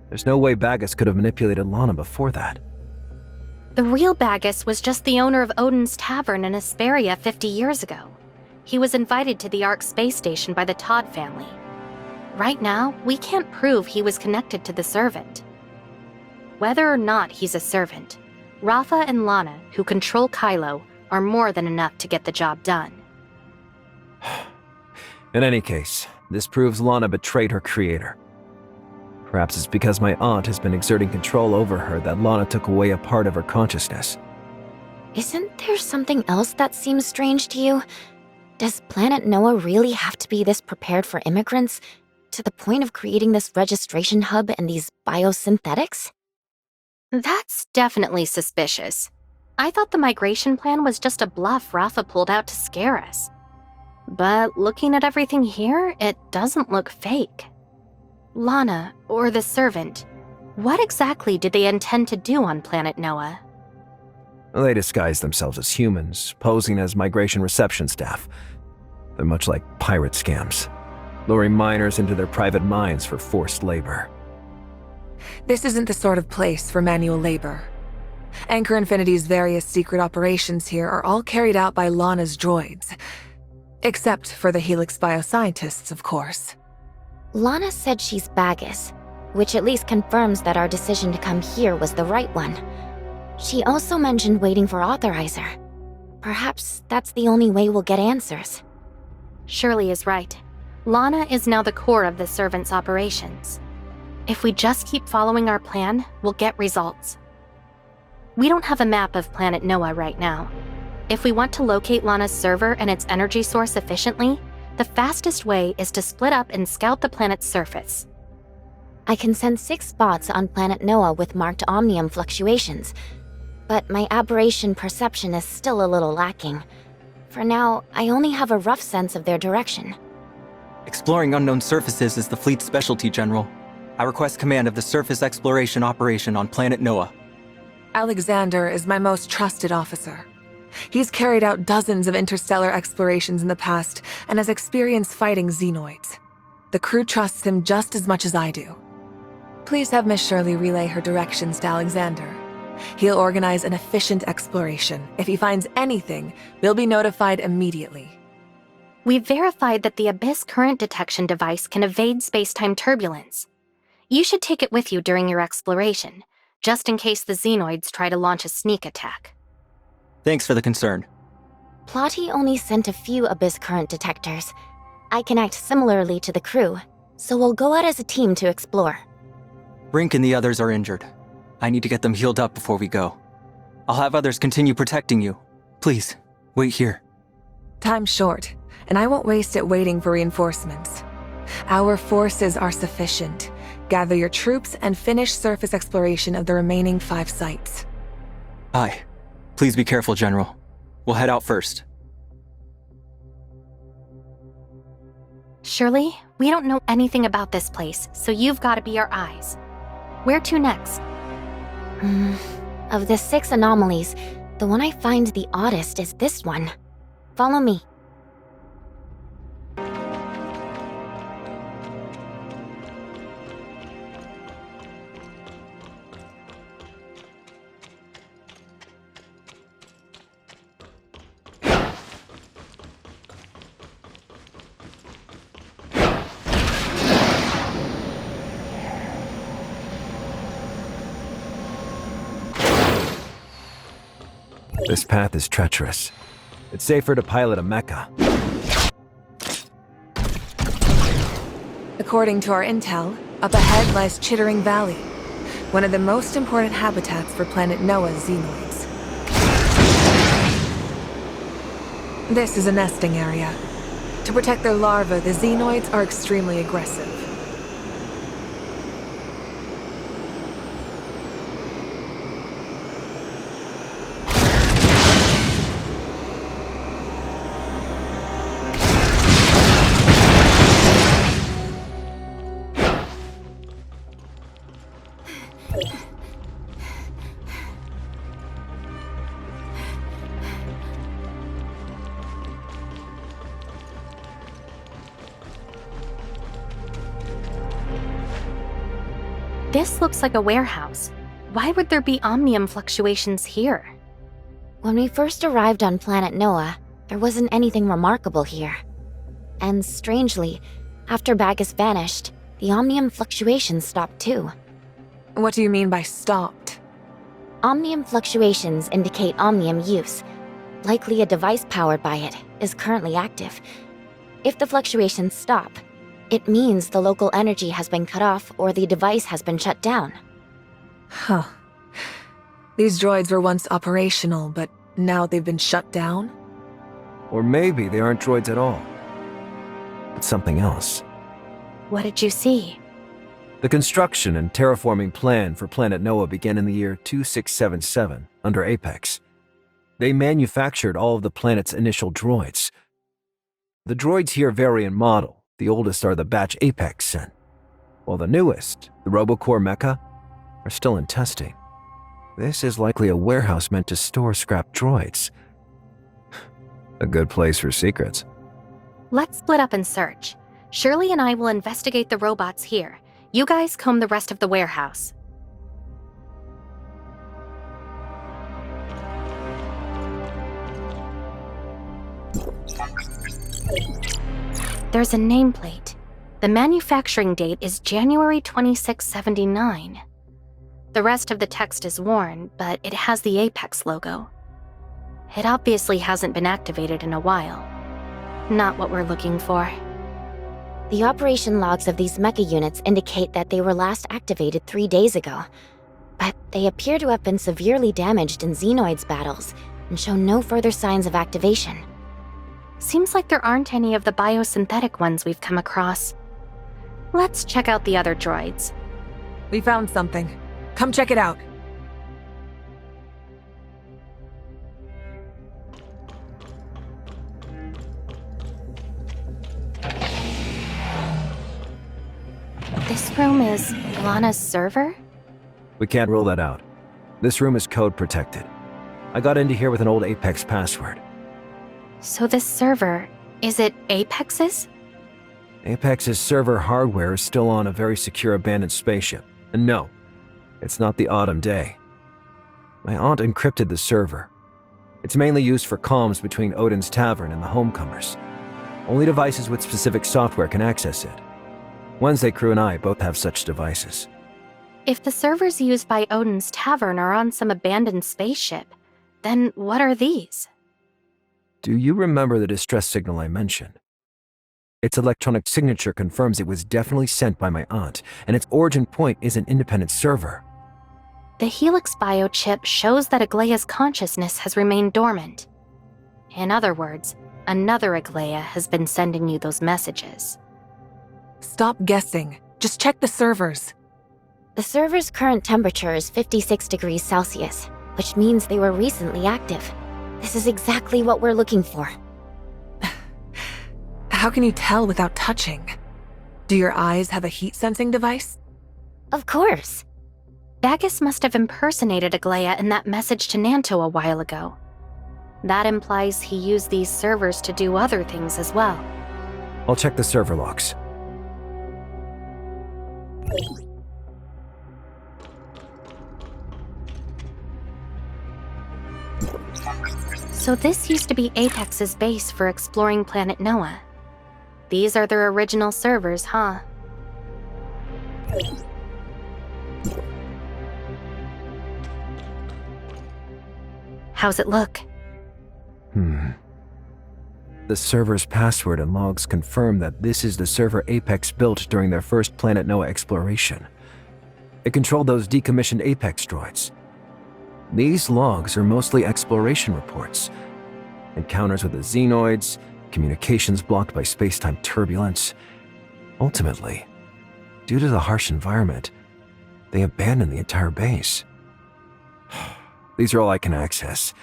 There's no way Bagus could have manipulated Lana before that. The real Bagus was just the owner of Odin's Tavern in Asperia 50 years ago. He was invited to the Ark space station by the Todd family. Right now, we can't prove he was connected to the servant. Whether or not he's a servant, Rafa and Lana, who control Kailo, are more than enough to get the job done. In any case, this proves Lana betrayed her creator. Perhaps it's because my aunt has been exerting control over her that Lana took away a part of her consciousness. Isn't there something else that seems strange to you? Does Planet Noah really have to be this prepared for immigrants, to the point of creating this registration hub and these biosynthetics? That's definitely suspicious. I thought the migration plan was just a bluff Rafa pulled out to scare us. But looking at everything here, it doesn't look fake. Lana, or the servant, what exactly did they intend to do on Planet Noah? They disguise themselves as humans, posing as migration reception staff. They're much like pirate scams, luring minors into their private mines for forced labor. This isn't the sort of place for manual labor. Anchor Infinity's various secret operations here are all carried out by Lana's droids. Except for the Helix bioscientists, of course. Lana said she's Bagus, which at least confirms that our decision to come here was the right one. She also mentioned waiting for Authorizer. Perhaps that's the only way we'll get answers. Shirley is right. Lana is now the core of the servant's operations. If we just keep following our plan, we'll get results. We don't have a map of Planet Noah right now. If we want to locate Lana's server and its energy source efficiently, the fastest way is to split up and scout the planet's surface. I can send 6 spots on Planet Noah with marked omnium fluctuations, but my aberration perception is still a little lacking. For now, I only have a rough sense of their direction. Exploring unknown surfaces is the fleet's specialty, General. I request command of the surface exploration operation on Planet Noah. Alexander is my most trusted officer. He's carried out dozens of interstellar explorations in the past and has experience fighting xenoids. The crew trusts him just as much as I do. Please have Miss Shirley relay her directions to Alexander. He'll organize an efficient exploration. If he finds anything, we'll be notified immediately. We've verified that the Abyss current detection device can evade space-time turbulence. You should take it with you during your exploration, just in case the xenoids try to launch a sneak attack. Thanks for the concern. Plotty only sent a few Abyss current detectors. I can act similarly to the crew, so we'll go out as a team to explore. Brink and the others are injured. I need to get them healed up before we go. I'll have others continue protecting you. Please, wait here. Time's short, and I won't waste it waiting for reinforcements. Our forces are sufficient. Gather your troops and finish surface exploration of the remaining 5 sites. Aye. Please be careful, General. We'll head out first. Shirley, we don't know anything about this place, so you've got to be our eyes. Where to next? Of the 6 anomalies, the one I find the oddest is this one. Follow me. This path is treacherous. It's safer to pilot a mecha. According to our intel, up ahead lies Chittering Valley, one of the most important habitats for Planet Noah's xenoids. This is a nesting area. To protect their larvae, the xenoids are extremely aggressive. This looks like a warehouse. Why would there be omnium fluctuations here? When we first arrived on Planet Noah, there wasn't anything remarkable here. And strangely, after Bagus vanished, the omnium fluctuations stopped too. What do you mean by stopped? Omnium fluctuations indicate Omnium use. Likely a device powered by it is currently active. If the fluctuations stop, it means the local energy has been cut off or the device has been shut down. Huh. These droids were once operational, but now they've been shut down? Or maybe they aren't droids at all. It's something else. What did you see? The construction and terraforming plan for Planet Noah began in the year 2677, under Apex. They manufactured all of the planet's initial droids. The droids here vary in model. The oldest are the batch Apex sent, while the newest, the RoboCore Mecha, are still in testing. This is likely a warehouse meant to store scrap droids. A good place for secrets. Let's split up and search. Shirley and I will investigate the robots here. You guys comb the rest of the warehouse. There's a nameplate. The manufacturing date is January 2679. The rest of the text is worn, but it has the Apex logo. It obviously hasn't been activated in a while. Not what we're looking for. The operation logs of these mecha units indicate that they were last activated 3 days ago, but they appear to have been severely damaged in Xenoids battles and show no further signs of activation. Seems like there aren't any of the biosynthetic ones we've come across. Let's check out the other droids. We found something. Come check it out. This room is Lana's server? We can't rule that out. This room is code protected. I got into here with an old Apex password. So this server, is it Apex's? Apex's server hardware is still on a very secure abandoned spaceship. And no, it's not the Autumn Day. My aunt encrypted the server. It's mainly used for comms between Odin's Tavern and the Homecomers. Only devices with specific software can access it. Wednesday Crew and I both have such devices. If the servers used by Odin's Tavern are on some abandoned spaceship, then what are these? Do you remember the distress signal I mentioned? Its electronic signature confirms it was definitely sent by my aunt, and its origin point is an independent server. The Helix biochip shows that Aglaya's consciousness has remained dormant. In other words, another Aglaya has been sending you those messages. Stop guessing. Just check the servers. The server's current temperature is 56 degrees Celsius, which means they were recently active. This is exactly what we're looking for. How can you tell without touching? Do your eyes have a heat-sensing device? Of course. Bacchus must have impersonated Aglaya in that message to Nanto a while ago. That implies he used these servers to do other things as well. I'll check the server logs. So this used to be Apex's base for exploring Planet Noah. These are their original servers, huh? How's it look? The server's password and logs confirm that this is the server Apex built during their first Planet Noah exploration. It controlled those decommissioned Apex droids. These logs are mostly exploration reports. Encounters with the Xenoids, communications blocked by space-time turbulence. Ultimately, due to the harsh environment, they abandoned the entire base. These are all I can access.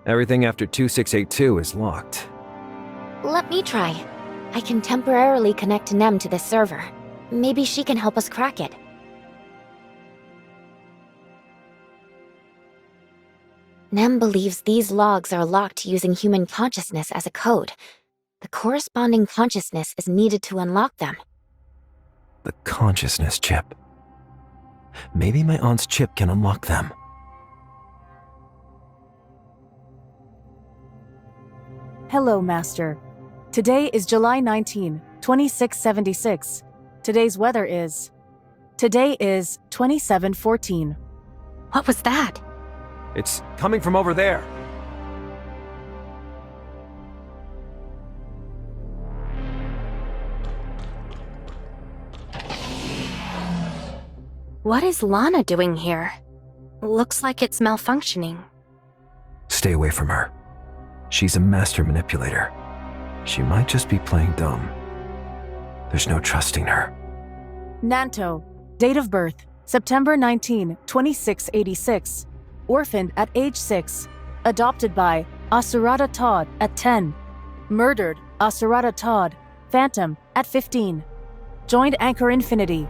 Everything after 2682 is locked. Let me try. I can temporarily connect Nem to this server. Maybe she can help us crack it. Nem believes these logs are locked using human consciousness as a code. The corresponding consciousness is needed to unlock them. The consciousness chip. Maybe my aunt's chip can unlock them. Hello, Master. Today is July 19, 2676. Today's weather is... Today is 2714. What was that? It's coming from over there. What is Lana doing here? Looks like it's malfunctioning. Stay away from her. She's a master manipulator. She might just be playing dumb. There's no trusting her. Nanto, date of birth, September 19, 2686. Orphaned at age 6. Adopted by Asurata Todd at 10. Murdered Asurata Todd, Phantom, at 15. Joined Anchor Infinity.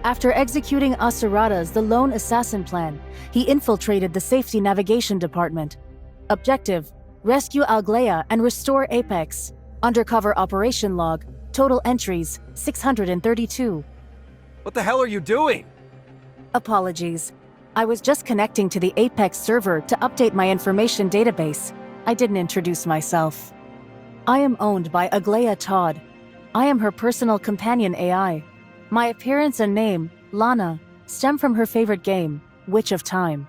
After executing Asurata's The Lone Assassin plan, he infiltrated the Safety Navigation Department. Objective: rescue Alglea and restore Apex. Undercover operation log. Total entries, 632. What the hell are you doing? Apologies. I was just connecting to the Apex server to update my information database. I didn't introduce myself. I am owned by Alglea Todd. I am her personal companion AI. My appearance and name, Lana, stem from her favorite game, Witch of Time.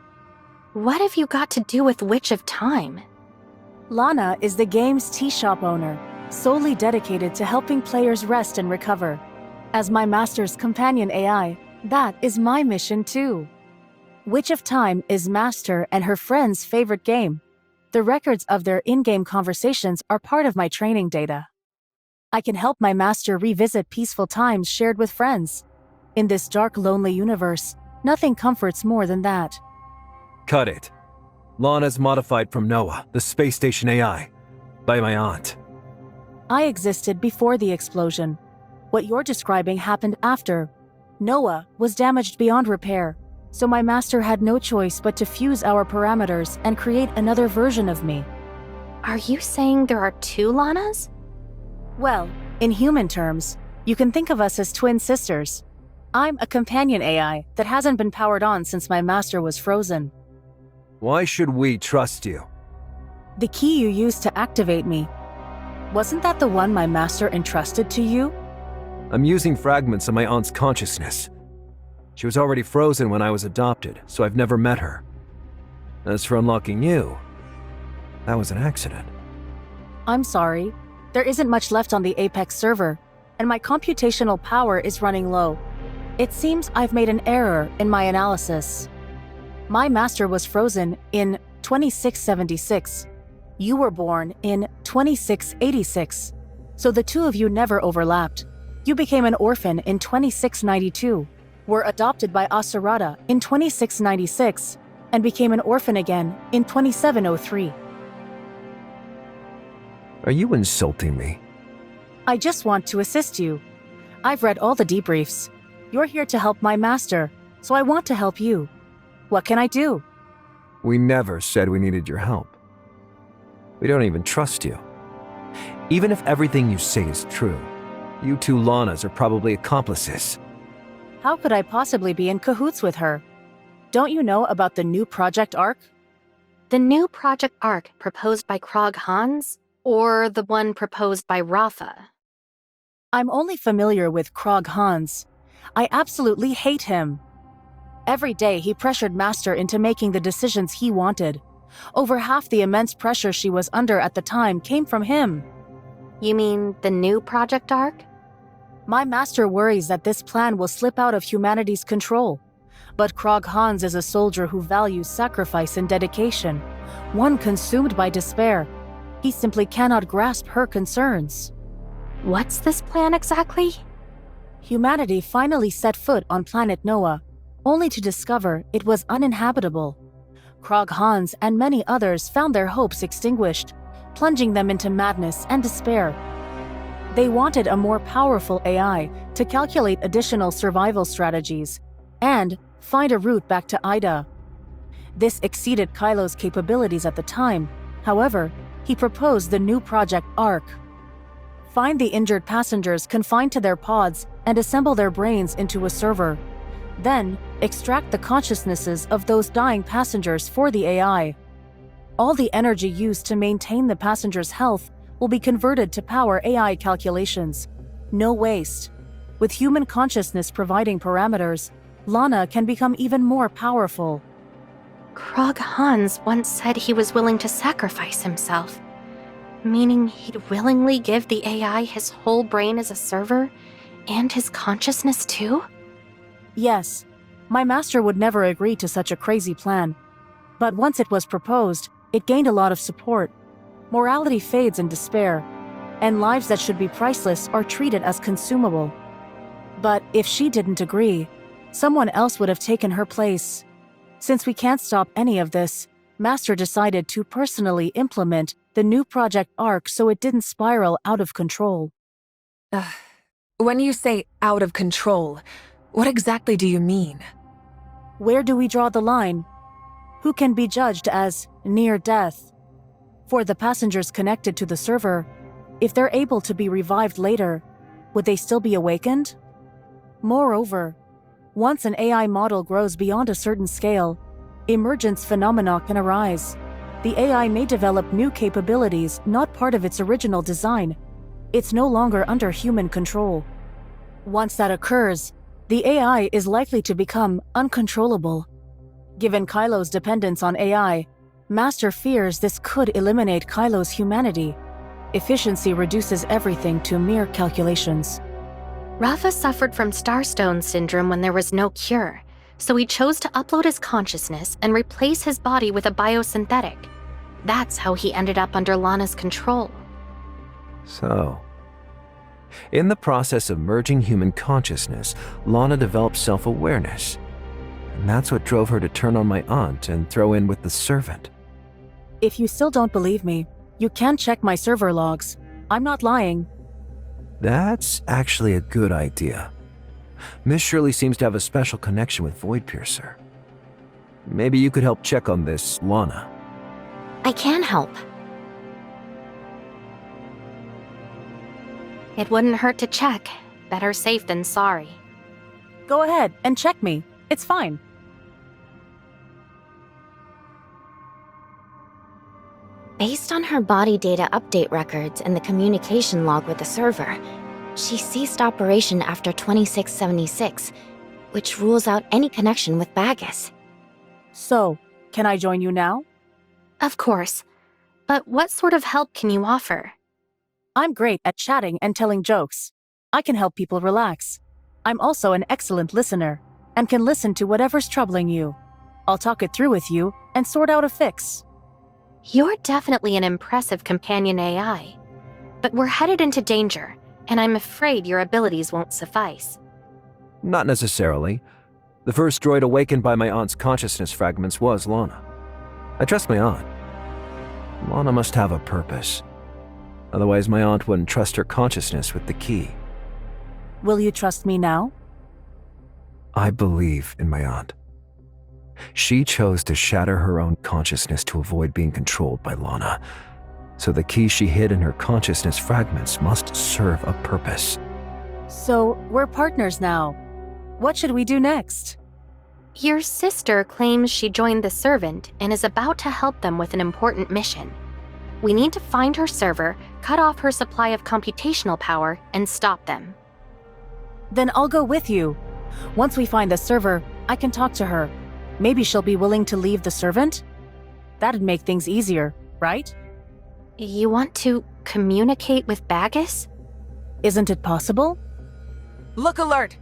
What have you got to do with Witch of Time? Lana is the game's tea shop owner, solely dedicated to helping players rest and recover. As my master's companion AI, that is my mission too. Witch of Time is Master and her friend's favorite game. The records of their in-game conversations are part of my training data. I can help my master revisit peaceful times shared with friends. In this dark, lonely universe, nothing comforts more than that. Cut it. Lana's modified from Noah, the space station AI, by my aunt. I existed before the explosion. What you're describing happened after. Noah was damaged beyond repair, so my master had no choice but to fuse our parameters and create another version of me. Are you saying there are two Lanas? Well, in human terms, you can think of us as twin sisters. I'm a companion AI that hasn't been powered on since my master was frozen. Why should we trust you? The key you used to activate me, wasn't that the one my master entrusted to you? I'm using fragments of my aunt's consciousness. She was already frozen when I was adopted, so I've never met her. As for unlocking you, that was an accident. I'm sorry. There isn't much left on the Apex server, and my computational power is running low. It seems I've made an error in my analysis. My master was frozen in 2676. You were born in 2686, so the two of you never overlapped. You became an orphan in 2692, were adopted by Asurata in 2696, and became an orphan again in 2703. Are you insulting me? I just want to assist you. I've read all the debriefs. You're here to help my master, so I want to help you. What can I do? We never said we needed your help. We don't even trust you. Even if everything you say is true, you two Lanas are probably accomplices. How could I possibly be in cahoots with her? Don't you know about the new Project Arc? The new Project Arc proposed by Krog Hans? Or the one proposed by Rafa? I'm only familiar with Krog Hans. I absolutely hate him. Every day he pressured Master into making the decisions he wanted. Over half the immense pressure she was under at the time came from him. You mean the new Project Arc? My master worries that this plan will slip out of humanity's control. But Krog Hans is a soldier who values sacrifice and dedication, one consumed by despair. He simply cannot grasp her concerns. What's this plan exactly? Humanity finally set foot on planet Noah, only to discover it was uninhabitable. Krog Hans and many others found their hopes extinguished, plunging them into madness and despair. They wanted a more powerful AI to calculate additional survival strategies and find a route back to Ida. This exceeded Kailo's capabilities at the time. However, he proposed the new Project Arc. Find the injured passengers confined to their pods and assemble their brains into a server. Then, extract the consciousnesses of those dying passengers for the AI. All the energy used to maintain the passengers' health will be converted to power AI calculations. No waste. With human consciousness providing parameters, Lana can become even more powerful. Krog Hans once said he was willing to sacrifice himself, meaning he'd willingly give the AI his whole brain as a server and his consciousness too? Yes, my master would never agree to such a crazy plan. But once it was proposed, it gained a lot of support. Morality fades in despair, and lives that should be priceless are treated as consumable. But if she didn't agree, someone else would have taken her place. Since we can't stop any of this, Master decided to personally implement the new Project Arc so it didn't spiral out of control. When you say out of control, what exactly do you mean? Where do we draw the line? Who can be judged as near death? For the passengers connected to the server, if they're able to be revived later, would they still be awakened? Moreover, once an AI model grows beyond a certain scale, emergence phenomena can arise. The AI may develop new capabilities not part of its original design. It's no longer under human control. Once that occurs, the AI is likely to become uncontrollable. Given Kailo's dependence on AI, Master fears this could eliminate Kailo's humanity. Efficiency reduces everything to mere calculations. Rafa suffered from Starstone syndrome when there was no cure, so he chose to upload his consciousness and replace his body with a biosynthetic. That's how he ended up under Lana's control. So, in the process of merging human consciousness, Lana developed self-awareness. And that's what drove her to turn on my aunt and throw in with the servant. If you still don't believe me, you can check my server logs. I'm not lying. That's actually a good idea. Miss Shirley seems to have a special connection with Voidpiercer. Maybe you could help check on this, Lana. I can help. It wouldn't hurt to check. Better safe than sorry. Go ahead and check me. It's fine. Based on her body data update records and the communication log with the server, she ceased operation after 2676, which rules out any connection with Bagus. So, can I join you now? Of course. But what sort of help can you offer? I'm great at chatting and telling jokes. I can help people relax. I'm also an excellent listener, and can listen to whatever's troubling you. I'll talk it through with you and sort out a fix. You're definitely an impressive companion AI. But we're headed into danger, and I'm afraid your abilities won't suffice. Not necessarily. The first droid awakened by my aunt's consciousness fragments was Lana. I trust my aunt. Lana must have a purpose. Otherwise, my aunt wouldn't trust her consciousness with the key. Will you trust me now? I believe in my aunt. She chose to shatter her own consciousness to avoid being controlled by Lana. So the key she hid in her consciousness fragments must serve a purpose. So, we're partners now. What should we do next? Your sister claims she joined the Servant and is about to help them with an important mission. We need to find her server, cut off her supply of computational power, and stop them. Then I'll go with you. Once we find the server, I can talk to her. Maybe she'll be willing to leave the Servant? That'd make things easier, right? You want to communicate with Bagus? Isn't it possible? Look alert!